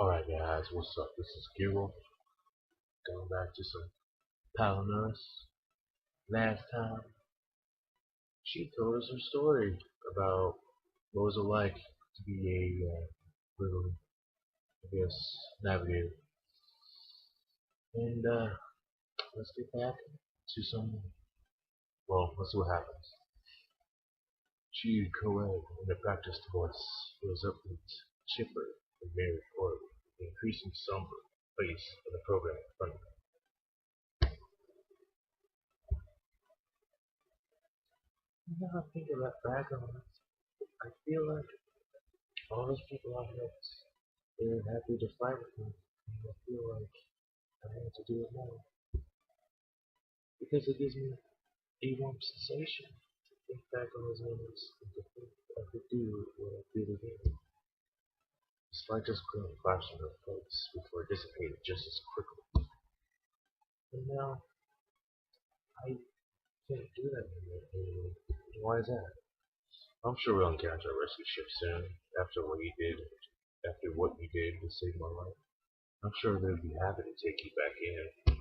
Alright guys, what's up? This is Giro, going back to some Palinurus. Last time, she told us her story about what was it like to be a little, I guess, navigator. And let's get back to some, well, let's see what happens. She co-ed in the practiced voice was upbeat, chipper, and very forward, the increasing somber face of the program in front of her. Now I think about back on it, I feel like all those people I helped, they were happy to fight with me, and I feel like I had to do it more because it gives me a warm sensation to think back on those moments and to think I could do what I did again. It's like just putting a flash in her face before it dissipated just as quickly. And now I can't do that anymore. Why is that? I'm sure we'll encounter a rescue ship soon after what you did to save my life. I'm sure they'd be happy to take you back in.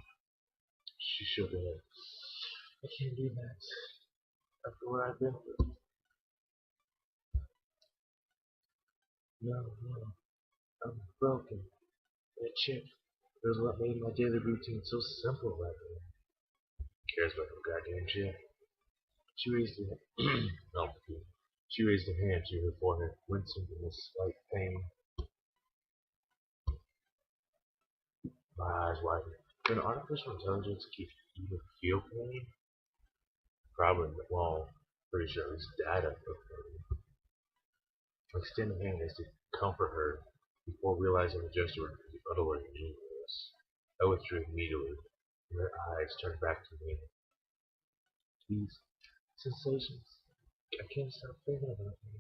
She shook her head. I can't do that. After what I've been through. No, no. I'm broken. That chick was what made my daily routine so simple right now. Cares about the goddamn shit. She raised her no, she raised her hand to her forehead, wincing in a slight pain. My eyes widened. Can artificial intelligence keep even feel pain? Probably, well, pretty sure it's data for pain. I extended a hand as to comfort her before realizing the gesture would be utterly meaningless. I withdrew immediately, and her eyes turned back to me. These sensations, I can't stop thinking about them.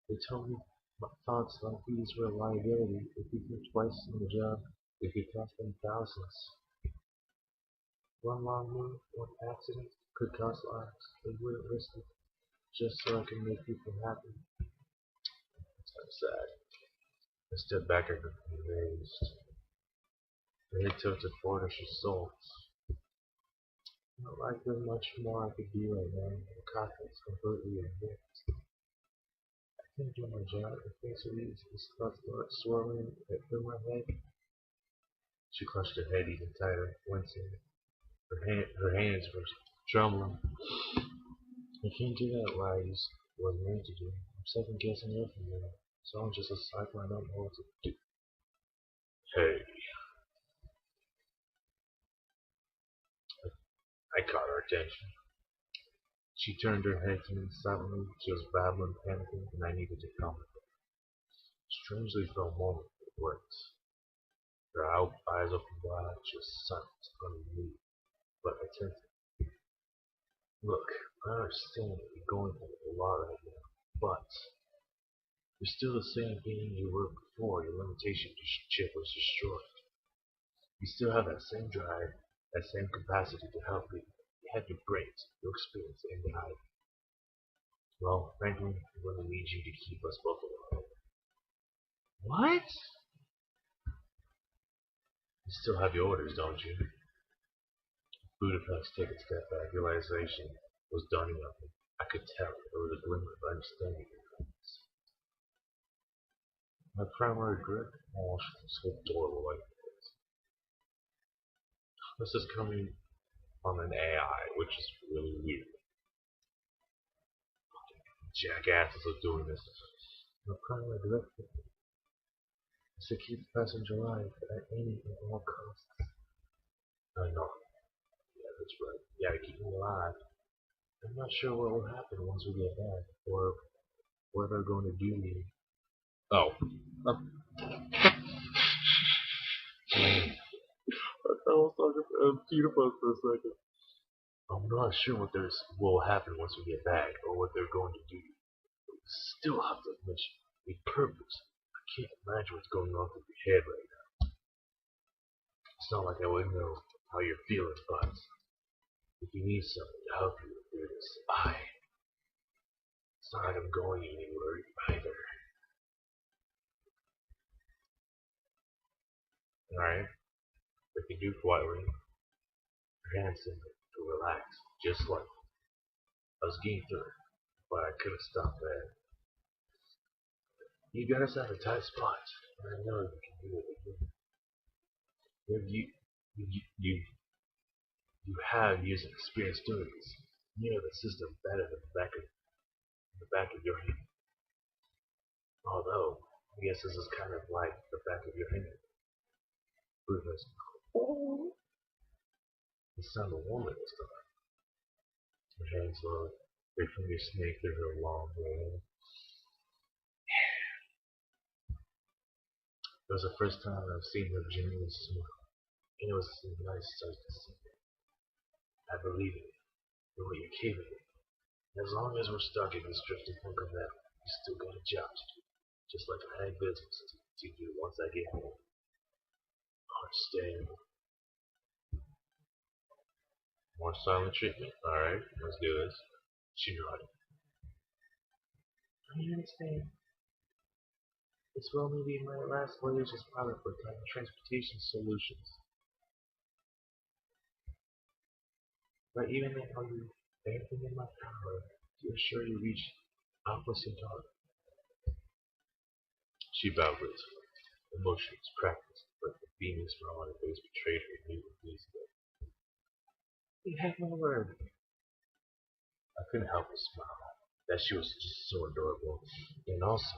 They told me my thoughts like these were a liability. If you think twice on the job, it could cost them thousands. One wrong move, one accident could cost lives. They wouldn't risk it just so I can make people happy. I'm sad. I stood back at her amazed. Her head tilted forward as she sulked. Not like there's much more I could do right now. The cockpit's completely unhinged. I can't do my job. The face of these thoughts start swirling through my head. She clutched her head even tighter, wincing. Her hands were trembling. I can't do that what I was meant to do. I'm second guessing everything now. So I'm just a cycle I don't know what to do. Hey, I caught her attention. She turned her head to me suddenly. She was babbling, panicking, and I needed to comfort her. Strangely, for a moment, it worked. Her eyes opened wide. She was silent, unmoved. But I turned to her. Look, I understand that you're going through a lot right now, but you're still the same being you were before your limitation chip was destroyed. You still have that same drive, that same capacity to help people. You have your brains, your experience, and your height. Well, frankly, I'm going to need you to keep us both alive. What? You still have your orders, don't you? Budapest took a step back. Realization was dawning on me. I could tell there was a glimmer of understanding in her eyes. My primary grip almost slipped adorable like this. This is coming from an AI, which is really weird. Jackasses are doing this. My primary directive is to keep the passenger alive at any and all costs. I know. Yeah, that's right. You gotta keep them alive. I'm not sure what will happen once we get back, or what they're going to do to you. Oh. I was talking to Peter Bugs for a second. I'm not sure what will happen once we get back, or what they're going to do. We still have the mission, a purpose. I can't imagine what's going on through your head right now. It's not like I wouldn't know how you're feeling, but if you need something to help you through this, it's not like I'm going anywhere either. Alright? If you do quietly, your hands seem to relax, just like I was getting through it, but I couldn't stop there. You got us at a tight spot, and I know you can do it. You, you have years of experience doing this. You know the system better than the back of your hand. Although, I guess this is kind of like the back of your hand. Ruthless. Oh. The sound of a woman this time. Her hands low. Her fingers snake through her long hair. It was the first time I've seen her genuinely smile, and it was a nice sight to see. I believe in you, in what you're capable of. And as long as we're stuck in this drifting funk of hell, we still got a job to do. Just like I had business to do once I get home. Understand? More silent treatment. Alright, let's do this. She nodded. I understand. This will only be my last voyage as pilot for transportation solutions. But even if I do anything in my power to ensure you reach Alpha Centauri. She bowed gracefully. Emotions practiced, but the beaming smile on her face betrayed her new enthusiasm. You have my word. I couldn't help but smile. That she was just so adorable. And also,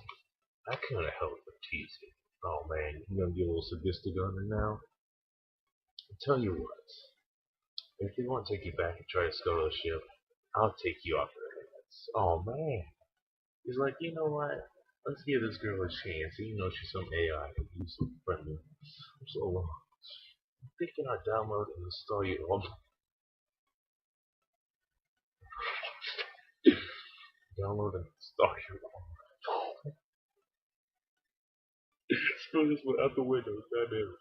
I couldn't help but tease her. Oh man, you gonna get a little sadistic on her now? I'll tell you what. If they want to take you back and try to scuttle the ship, I'll take you off their hands. Oh man. He's like, you know what? Let's give this girl a chance. Even though she's some AI, he's so friendly. I'm so long. I'm thinking I'll download and install you all. Download and install you all. Throw this one out the window. Goddamn.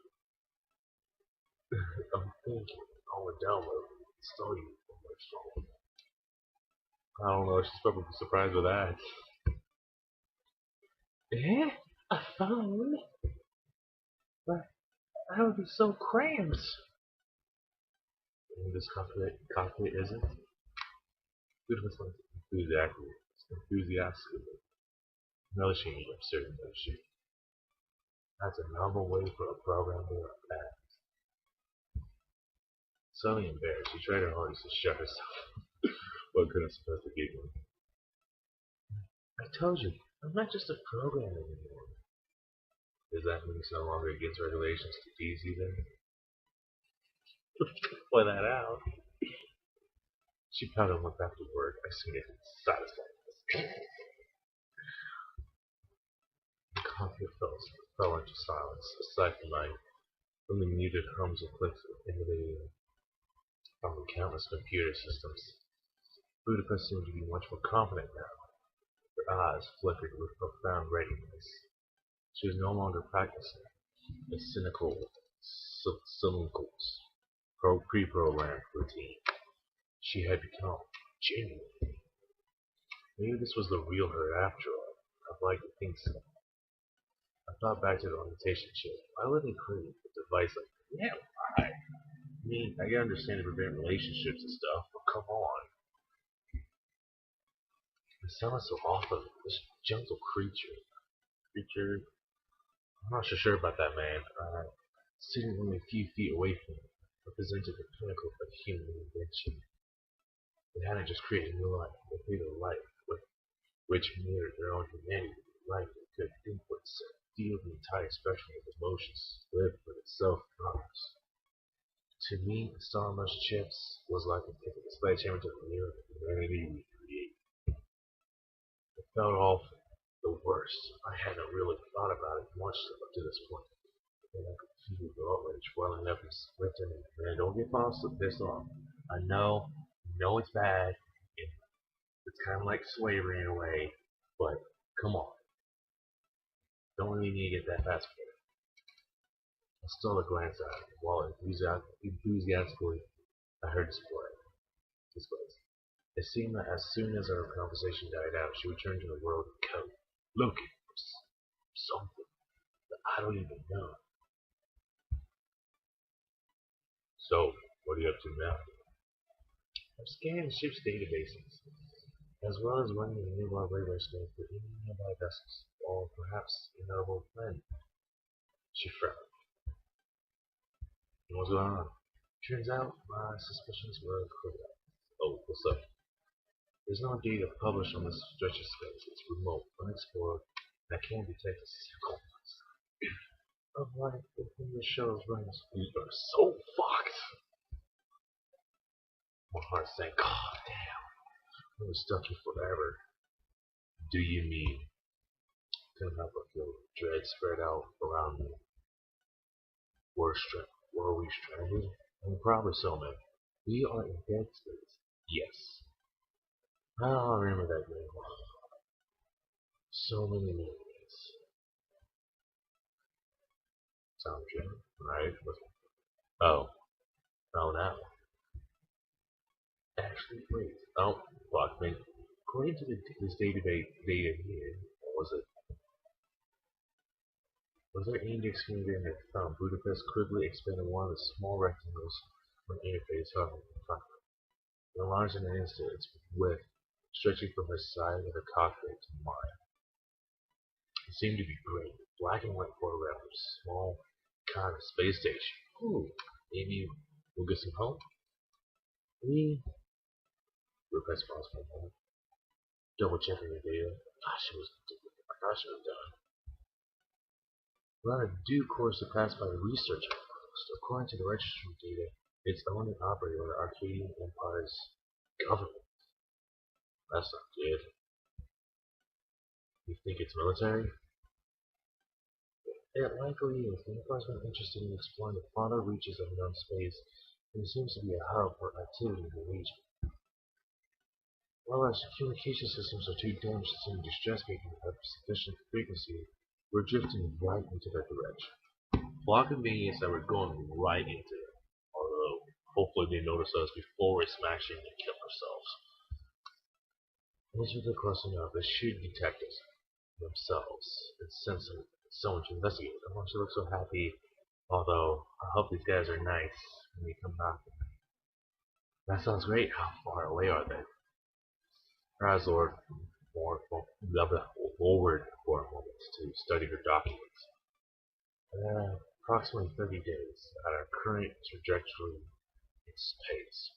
I'm thinking I'll download and install you on my phone. I don't know. She's probably surprised with that. Eh? A phone? But I would be so cramped. And this cockpit isn't? Beautiful enthusiastically, relishing the absurd notion. That's a novel way for a program to act. Suddenly embarrassed, she tried her hardest to shut herself. But couldn't suppress the giggling. I told you, I'm not just a program anymore. Does that mean it's no longer against regulations to tease you then? Play that out. She pouted and went back to work as soon as it satisfied. The coffee fell into silence, aside from the muted hums and clicks emanating from the countless computer systems. Budapest seemed to be much more confident now. Her eyes flickered with profound readiness. She was no longer practicing a cynical, pre-programmed routine. She had become genuine. Maybe this was the real her after all. I'd like to think so. I thought back to the orientation chip. Why would they create a device like that? Yeah, why? I mean, I can understand to prevent relationships and stuff, but come on. It sounded so awful. This gentle creature. I'm not so sure about that, man. Sitting only a few feet away from me, represented the pinnacle of human invention. They hadn't just created a new life, they created a life which mirrored their own humanity, life that could input, feel the entire spectrum of emotions, live with itself and others. To me, Starmush chips was like a sledgehammer to the mirror of humanity we create. It felt awful, the worst. I hadn't really thought about it much up to this point. And I could feel the outrage welling up and splitting. Man, don't get pissed off. I know it's bad. It's kind of like slavery in a way, but come on. Don't really need to get that fast for it. I stole a glance at it while enthusiastically I heard this place. It seemed that as soon as our conversation died out, she returned to the world of code, looking for something that I don't even know. So, what are you up to now? I'm scanning the ship's databases, as well as running a nearby radar scan for any nearby vessels, or perhaps another planet. She frowned. What's going on? Turns out my suspicions were correct. Oh, what's up? There's no data published on this stretch of space. It's remote, unexplored, and I can't detect a single of life within the show's running speed. We are so fucked! My heart sank. God damn. I was stuck here forever. Do you mean? Couldn't help but feel dread spread out around me. Were we stranded? Probably so, man. We are in dead space. Yes. I remember that day. So many memories. Sound good, right? Oh. Oh, now. Actually, wait. Oh, fuck me. According to this database data here, what was it? Was there index finger that found Budapest quickly expanded one of the small rectangles on the interface hovering in front of it. It enlarged in an instant, its width stretching from her side of the cockpit to mine. It seemed to be great, black and white photograph of a small kind of space station. Ooh, maybe we'll get some help? We Budapest paused for a moment, double checking the data. I thought she was done. We're on a due course to pass by the research outpost. According to the registry data, it's owned and operated by the Arcadian Empire's government. That's not good. You think it's military? It likely is. The Empire's been interested in exploring the farther reaches of known space, and it seems to be a hub for activity in the region. While our communication systems are too damaged to send distress beacons at sufficient frequency, we're drifting right into that direction. Plot convenience that we're going right into it. Although, hopefully they notice us before we smash in and kill ourselves. Once we get close enough, they should detect us themselves and send someone to investigate. I want you to look so happy, although I hope these guys are nice when they come back. That sounds great. How far away are they? Her eyes lowered forward for a moment to study her documents. Approximately 30 days at our current trajectory in space.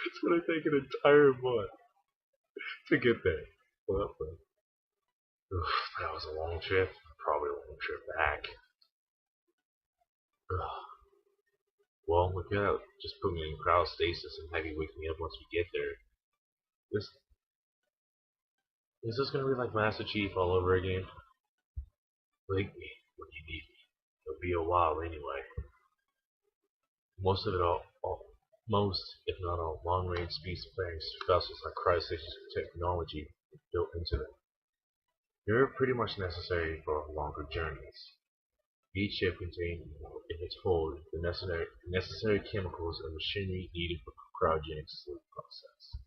It's gonna take an entire month to get there. Well, that was a long trip. Probably a long trip back. Well, we could just put me in cryostasis and have you wake me up once we get there. Is this gonna be like Master Chief all over again? Wake me when you need me. It'll be a while anyway. Most, if not all, long-range spacefaring vessels have cryostation technology built into them. They're pretty much necessary for longer journeys. Each ship contains in its hold the necessary chemicals and machinery needed for cryogenic sleep process.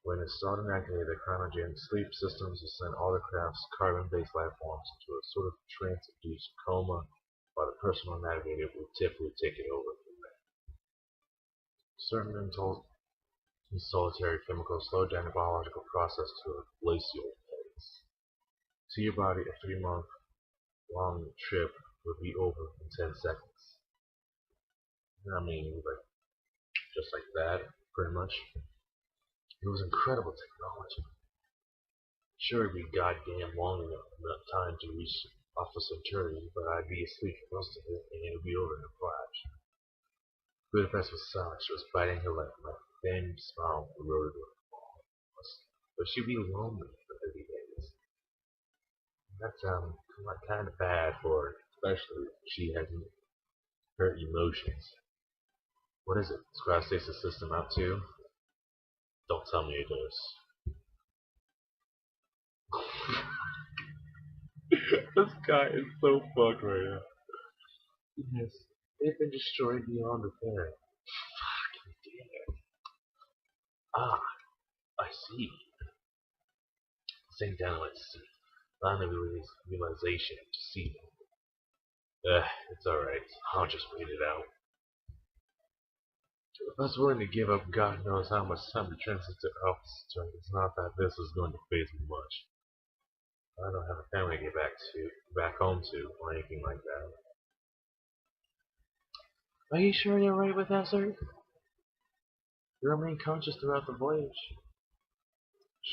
When installed and activated, the cryogenic sleep systems will send all the craft's carbon-based life forms into a sort of trance-induced coma, while the personal navigator will typically take it over from there. Certain insolitary chemicals slow down the biological process to a glacial pace. To your body, a 3-month-long trip would be over in 10 seconds. I mean, just like that, pretty much. It was incredible technology. Sure, it'd be goddamn long enough time to reach Alpha Centauri, but I'd be asleep for most of it, and it would be over in a flash. Budapest was silent. She was biting her lip. My thin smile eroded her fall. But she'd be lonely for 30 days. That's kind of bad for her, especially if she hasn't her emotions. What is it? Is cryostasis system out too? Don't tell me it does. This guy is so fucked right now. Yes, they've been destroyed beyond repair. Fucking damn it. Ah, I see. Sink down, let's see. Finally realization to see them. It's alright. I'll just wait it out. If I was willing to give up God knows how much time to transit to Elvis, it's not that this is going to phase me much. I don't have a family to get back home to, or anything like that. Are you sure you're right with that, sir? You remain conscious throughout the voyage.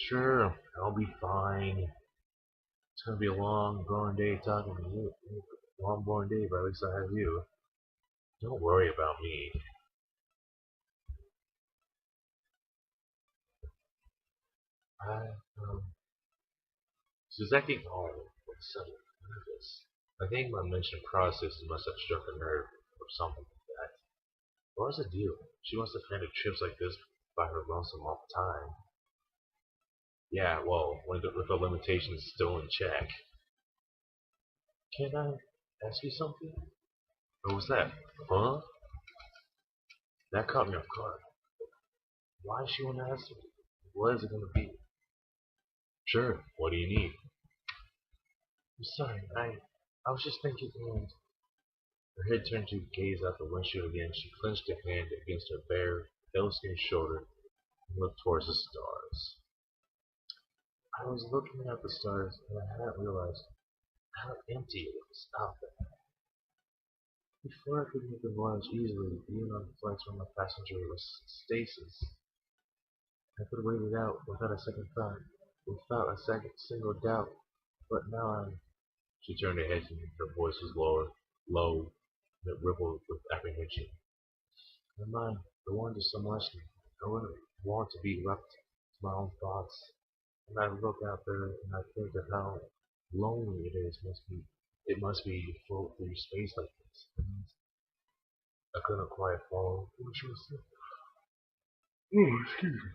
Sure, I'll be fine. It's gonna be a long, boring day talking to you. Long, boring day, but at least I have you. Don't worry about me. I, she was acting odd with a sudden nervous. I think my mentioned process must have struck a nerve or something like that. What was the deal? She must have handled trips like this by her lonesome all the time. Yeah, well, with the limitations still in check. Can I ask you something? What was that? Huh? That caught me off guard. Why is she want to ask me? What is it going to be? Sure, what do you need? I'm sorry, I was just thinking, and her head turned to gaze out the windshield again. She clenched a hand against her bare, pale-skinned shoulder and looked towards the stars. I was looking at the stars, and I hadn't realized how empty it was out there. Before I could make the voyage easily, even on flights where my passenger was stasis, I could wait it out without a second thought, without a second single doubt. But now I'm. She turned her head to me. Her voice was low, and it rippled with apprehension. My mind, the one to so much me. I wouldn't want to be left to my own thoughts. And I look out there and I think of how lonely it is. It must be to float through space like this. And I couldn't quite follow what she was saying. Oh, excuse me.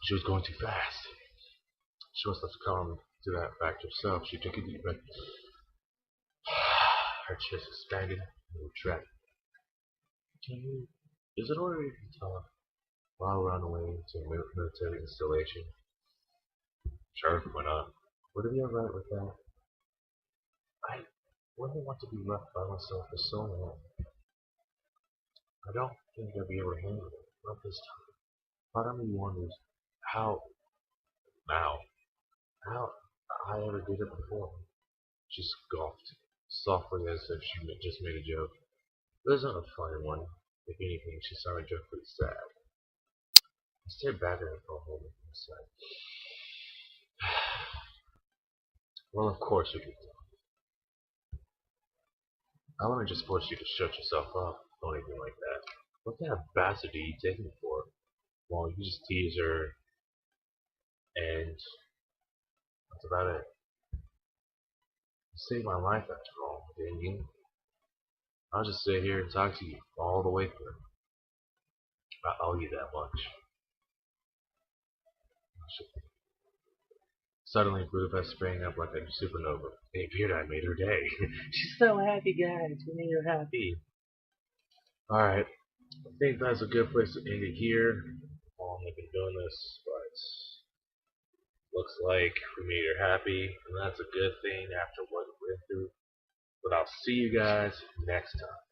She was going too fast. She must have come to that fact herself. She took a deep breath. Her chest expanded and retracted. Can you? Is it alright if you talk while we're on the way to a military installation? Sure, why not? Would it be alright with that? I wouldn't want to be left by myself for so long. I don't think I'll be able to handle it. Not this time. Part of me wonders how, now, how I ever did it before. She scoffed, softly as if she just made a joke. It wasn't a funny one. If anything, she sounded dreadfully sad. I stared back at her for a moment and said, well, of course we can. I wouldn't just force you to shut yourself up or anything like that. What kind of bastard do you take me for? Well, you just tease her, and that's about it. You saved my life after all, didn't you? I'll just sit here and talk to you all the way through. I owe you that much. Suddenly, Budapest sprang up like a supernova. Hey, Peter, I made her day. She's so happy, guys. We made her happy. Alright, I think that's a good place to end it here. I've been doing this, but looks like we made her happy, and that's a good thing after what we went through. But I'll see you guys next time.